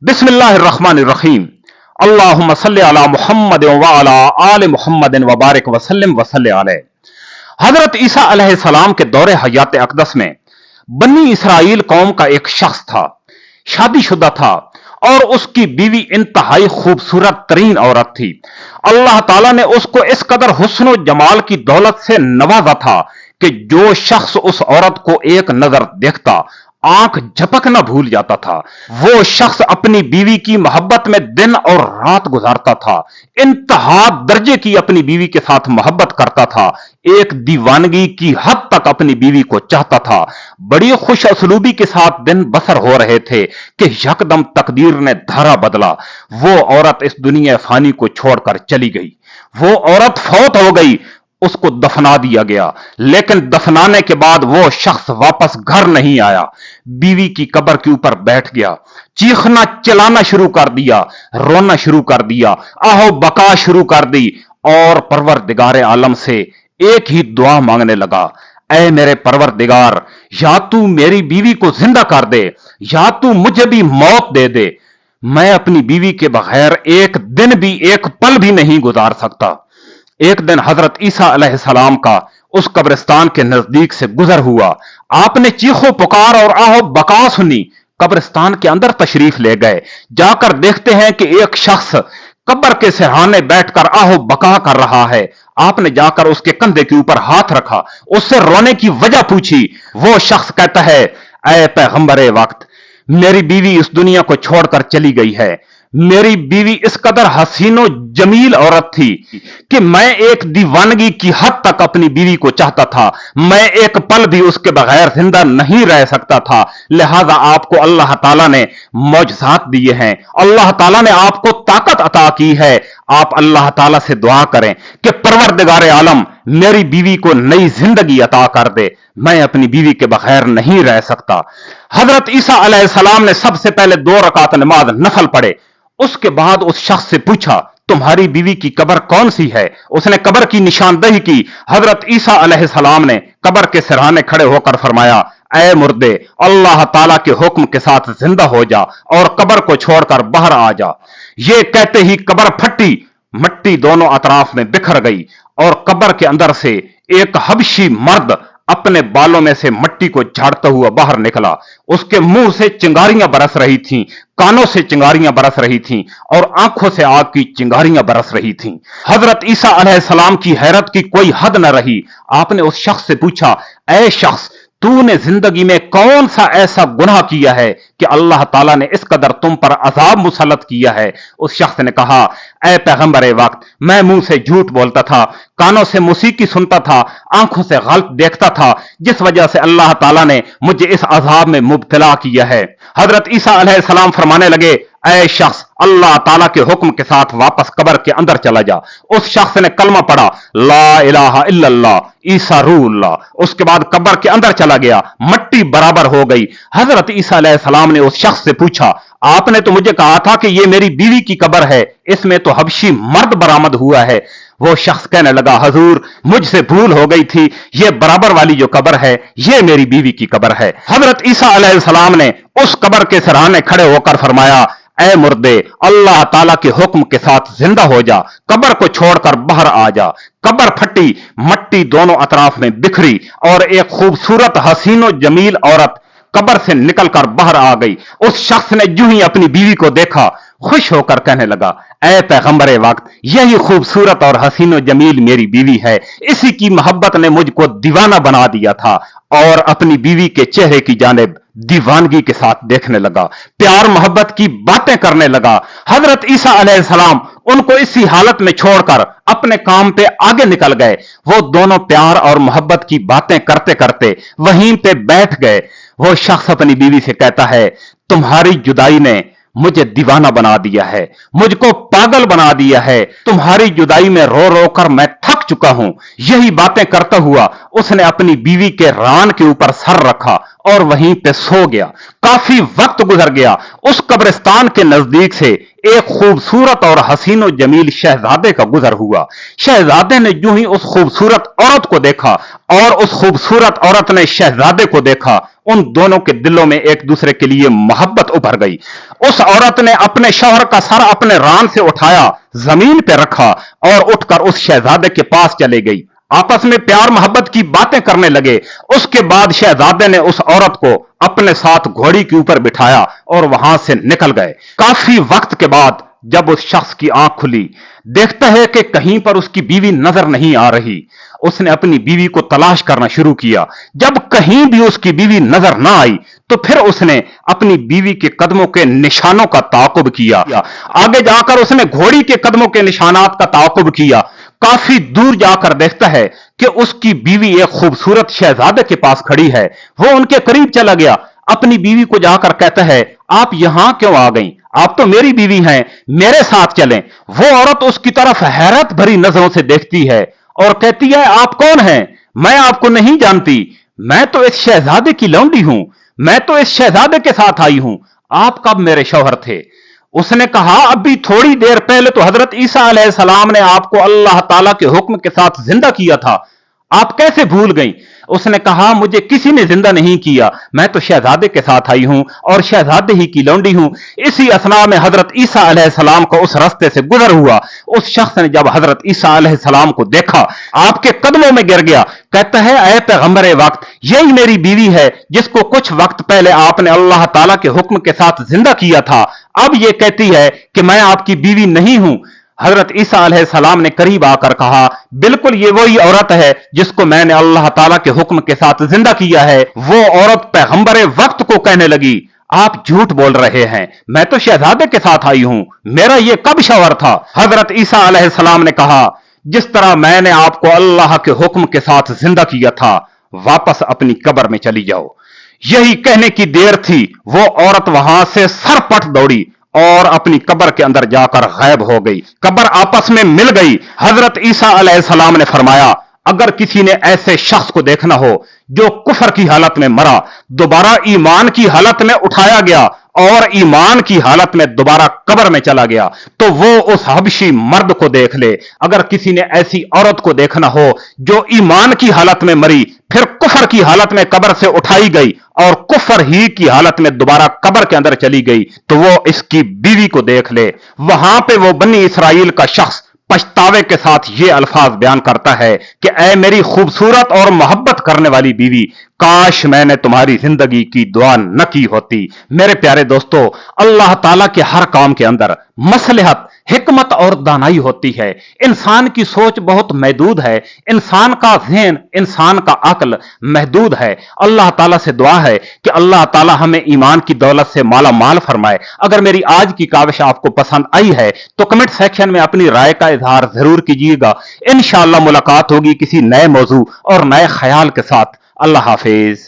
बिस्मिल्लाहिर्रहमानिर्रहीम। अल्लाहुम्मा सल्लि अला मुहम्मद व अला आले मुहम्मद व बारिक वसल्लिम वसल्लि अलैहि। हजरत ईसा अलैहिस्सलाम के दौरे हयात अकदस में बनी इसराइल कौम का एक शख्स था, शादीशुदा था और उसकी बीवी इंतहाई खूबसूरत तरीन औरत थी। अल्लाह ताला ने उसको इस कदर हुस्न जमाल की दौलत से नवाजा था कि जो शख्स उस औरत को एक नजर देखता आंख झपकना भूल जाता था। वो शख्स अपनी बीवी की मोहब्बत में दिन और रात गुजारता था, इंतहा दर्जे की अपनी बीवी के साथ मोहब्बत करता था, एक दीवानगी की हद तक अपनी बीवी को चाहता था। बड़ी खुश असलूबी के साथ दिन बसर हो रहे थे कि यकदम तकदीर ने धारा बदला। वो औरत इस दुनिया फानी को छोड़कर चली गई। वो औरत फौत हो गई, उसको दफना दिया गया, लेकिन दफनाने के बाद वो शख्स वापस घर नहीं आया। बीवी की कब्र के ऊपर बैठ गया, चीखना चिल्लाना शुरू कर दिया, रोना शुरू कर दिया, आहो बका शुरू कर दी और परवरदिगार आलम से एक ही दुआ मांगने लगा, ऐ मेरे परवरदिगार, या तू मेरी बीवी को जिंदा कर दे या तू मुझे भी मौत दे दे। मैं अपनी बीवी के बगैर एक दिन भी, एक पल भी नहीं गुजार सकता। एक दिन हजरत ईसा अलैहिस्सलाम का उस कब्रिस्तान के नजदीक से गुजर हुआ। आपने चीखो पुकार और आहो बका सुनी, कब्रिस्तान के अंदर तशरीफ ले गए। जाकर देखते हैं कि एक शख्स कब्र के सिरहाने बैठकर आहो बका कर रहा है। आपने जाकर उसके कंधे के ऊपर हाथ रखा, उससे रोने की वजह पूछी। वो शख्स कहता है, ऐ पैगंबरे वक्त, मेरी बीवी इस दुनिया को छोड़कर चली गई है। मेरी बीवी इस कदर हसीनो जमील औरत थी कि मैं एक दीवानगी की हद तक अपनी बीवी को चाहता था। मैं एक पल भी उसके बगैर जिंदा नहीं रह सकता था। लिहाजा आपको अल्लाह ताला ने मौजज़ात दिए हैं, अल्लाह ताला ने आपको ताकत अता की है। आप अल्लाह ताला से दुआ करें कि परवरदिगार आलम मेरी बीवी को नई जिंदगी अता कर दे। मैं अपनी बीवी के बगैर नहीं रह सकता। हजरत ईसा अलैहिस्सलाम ने सबसे पहले 2 रकात नमाज नफल पढ़े। उसके बाद उस शख्स से पूछा, तुम्हारी बीवी की कब्र कौन सी है? उसने कब्र की निशानदही की। हजरत ईसा अलैहिस्सलाम ने कब्र के सिरहाने खड़े होकर फरमाया, ऐ मुर्दे, अल्लाह ताला के हुक्म के साथ जिंदा हो जा और कब्र को छोड़कर बाहर आ जा। ये कहते ही कब्र फटी, मिट्टी दोनों अतराफ में बिखर गई और कब्र के अंदर से एक हबशी मर्द अपने बालों में से मिट्टी को झाड़ता हुआ बाहर निकला। उसके मुंह से चिंगारियां बरस रही थीं, कानों से चिंगारियां बरस रही थीं और आंखों से आग की चिंगारियां बरस रही थीं। हजरत ईसा अलैहिस्सलाम की हैरत की कोई हद न रही। आपने उस शख्स से पूछा, ऐ शख्स, तूने जिंदगी में कौन सा ऐसा गुनाह किया है कि अल्लाह ताला ने इस कदर तुम पर अजाब मुसल्लत किया है? उस शख्स ने कहा, ऐ पैगंबरे वक्त, मैं मुंह से झूठ बोलता था, कानों से मौसीकी सुनता था, आंखों से गलत देखता था, जिस वजह से अल्लाह ताला ने मुझे इस अजाब में मुब्तला किया है। हजरत ईसा अलैहिस्सलाम फरमाने लगे, ऐ शख्स, अल्लाह ताला के हुक्म के साथ वापस कब्र के अंदर चला जा। उस शख्स ने कलमा पढ़ा, ला इलाहा इल्लल्लाह ईसा रूहुल्लाह। उसके बाद कब्र के अंदर चला गया, मिट्टी बराबर हो गई। हजरत ईसा अलैहिस्सलाम ने उस शख्स से पूछा, आपने तो मुझे कहा था कि ये मेरी बीवी की कब्र है, इसमें तो हबशी मर्द बरामद हुआ है। वो शख्स कहने लगा, हजूर, मुझसे भूल हो गई थी, ये बराबर वाली जो कब्र है ये मेरी बीवी की कब्र है। हजरत ईसा अलैहिस्सलाम ने उस कब्र के सिरहाने खड़े होकर फरमाया, ऐ मुर्दे, अल्लाह ताला के हुक्म के साथ जिंदा हो जा, कब्र को छोड़कर बाहर आ जा। कब्र फटी, मिट्टी दोनों अतराफ में बिखरी और एक खूबसूरत हसीनो जमील औरत कब्र से निकलकर बाहर आ गई। उस शख्स ने यूं ही अपनी बीवी को देखा, खुश होकर कहने लगा, ऐ पैगंबरे वक्त, यही खूबसूरत और हसीनो जमील मेरी बीवी है। इसी की मोहब्बत ने मुझको दीवाना बना दिया था। और अपनी बीवी के चेहरे की जानिब दीवानगी के साथ देखने लगा, प्यार मोहब्बत की बातें करने लगा। हजरत ईसा अलैहिस्सलाम उनको इसी हालत में छोड़कर अपने काम पे आगे निकल गए। वो दोनों प्यार और मोहब्बत की बातें करते करते वहीं पे बैठ गए। वो शख्स अपनी बीवी से कहता है, तुम्हारी जुदाई ने मुझे दीवाना बना दिया है, मुझको पागल बना दिया है। तुम्हारी जुदाई में रो रो कर मैं थक चुका हूं। यही बातें करता हुआ उसने अपनी बीवी के रान के ऊपर सर रखा और वहीं पे सो गया। काफी वक्त गुजर गया। उस कब्रिस्तान के नजदीक से एक खूबसूरत और हसीन और जमील शहजादे का गुजर हुआ। शहजादे ने यूं ही उस खूबसूरत औरत को देखा और उस खूबसूरत औरत ने शहजादे को देखा। उन दोनों के दिलों में एक दूसरे के लिए मोहब्बत उभर गई। उस औरत ने अपने शौहर का सर अपने रान से उठाया, जमीन पर रखा और उठकर उस शहजादे के पास चले गई। आपस में प्यार मोहब्बत की बातें करने लगे। उसके बाद शहजादे ने उस औरत को अपने साथ घोड़ी के ऊपर बिठाया और वहां से निकल गए। काफी वक्त के बाद जब उस शख्स की आंख खुली, देखता है कि कहीं पर उसकी बीवी नजर नहीं आ रही। उसने अपनी बीवी को तलाश करना शुरू किया। जब कहीं भी उसकी बीवी नजर ना आई तो फिर उसने अपनी बीवी के कदमों के निशानों का ताकुब किया। आगे जाकर उसने घोड़ी के कदमों के निशानात का ताकुब किया। काफी दूर जाकर देखता है कि उसकी बीवी एक खूबसूरत शहजादे के पास खड़ी है। वो उनके करीब चला गया। अपनी बीवी को जाकर कहता है, आप यहां क्यों आ गई? आप तो मेरी बीवी हैं, मेरे साथ चलें। वो औरत उसकी तरफ हैरत भरी नजरों से देखती है और कहती है, आप कौन हैं? मैं आपको नहीं जानती। मैं तो इस शहजादे की लौंडी हूं। मैं तो इस शहजादे के साथ आई हूं। आप कब मेरे शौहर थे? उसने कहा, अभी थोड़ी देर पहले तो हजरत ईसा अलैहिस्सलाम ने आपको अल्लाह ताला के हुक्म के साथ जिंदा किया था। आप कैसे भूल गई? उसने कहा, मुझे किसी ने जिंदा नहीं किया, मैं तो शहजादे के साथ आई हूं और शहजादे ही की लौंडी हूं। इसी असना में हजरत ईसा अलैहिस्सलाम को उस रास्ते से गुजर हुआ। उस शख्स ने जब हजरत ईसा अलैहिस्सलाम को देखा, आपके कदमों में गिर गया। कहता है, ऐ पैगंबर वक्त, यही मेरी बीवी है जिसको कुछ वक्त पहले आपने अल्लाह ताला के हुक्म के साथ जिंदा किया था। अब ये कहती है कि मैं आपकी बीवी नहीं हूं। हजरत ईसा अलैहिस्सलाम ने करीब आकर कहा, बिल्कुल ये वही औरत है जिसको मैंने अल्लाह ताला के हुक्म के साथ जिंदा किया है। वो औरत पैगंबर वक्त को कहने लगी, आप झूठ बोल रहे हैं, मैं तो शहजादे के साथ आई हूं, मेरा ये कब शौहर था? हजरत ईसा अलैहिस्सलाम ने कहा, जिस तरह मैंने आपको अल्लाह के हुक्म के साथ जिंदा किया था, वापस अपनी कब्र में चली जाओ। यही कहने की देर थी, वो औरत वहां से सरपट दौड़ी और अपनी कब्र के अंदर जाकर गायब हो गई। कब्र आपस में मिल गई। हजरत ईसा अलैहिस्सलाम ने फरमाया, अगर किसी ने ऐसे शख्स को देखना हो जो कुफर की हालत में मरा, दोबारा ईमान की हालत में उठाया गया और ईमान की हालत में दोबारा कब्र में चला गया, तो वो उस हबशी मर्द को देख ले। अगर किसी ने ऐसी औरत को देखना हो जो ईमान की हालत में मरी, फिर कुफर की हालत में कब्र से उठाई गई और कुफर ही की हालत में दोबारा कब्र के अंदर चली गई, तो वो इसकी बीवी को देख ले। वहां पे वो बनी इसराइल का शख्स पछतावे के साथ ये अल्फाज बयान करता है कि ऐ मेरी खूबसूरत और मोहब्बत करने वाली बीवी, काश मैंने तुम्हारी जिंदगी की दुआ न की होती। मेरे प्यारे दोस्तों, अल्लाह ताला के हर काम के अंदर मसलहत, हिकमत और दानाई होती है। इंसान की सोच बहुत महदूद है, इंसान का ज़हन, इंसान का अक्ल महदूद है। अल्लाह ताला से दुआ है कि अल्लाह ताला हमें ईमान की दौलत से माला माल फरमाए। अगर मेरी आज की काविश आपको पसंद आई है तो कमेंट सेक्शन में अपनी राय का इजहार जरूर कीजिएगा। इंशाअल्लाह मुलाकात होगी किसी नए मौजू और नए ख्याल के साथ। अल्लाह हाफिज।